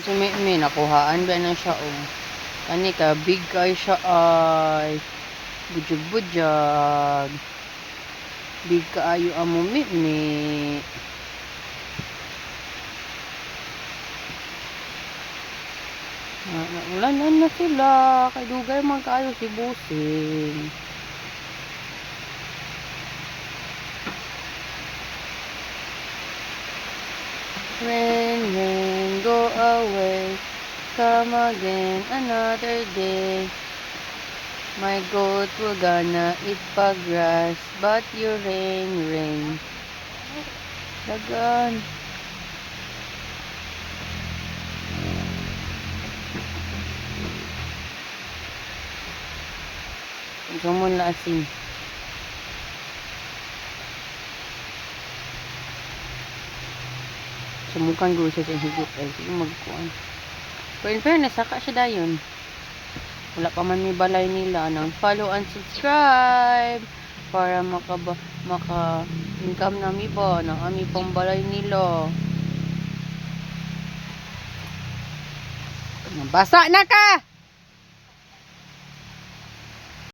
Si Mimi, nakuhaan ba na siya, oh. Kani ka, big kay siya, ay. Budyag-budyag. Big kaayo amo Mimi. Ulanan na sila. Kay dugay man kaayo si Busing. Rain, go away. Come again another day. My goat will gonna eat paggrass, but you rain. Dagan. Sumon la asin. Sumukan ko siya sa higit ay sige magkuhan. Pero in fairness, saka siya dayon. Wala pa man may balay nila ng follow and subscribe para maka-income nami ba ng ami pang balay nila. Basa na ka!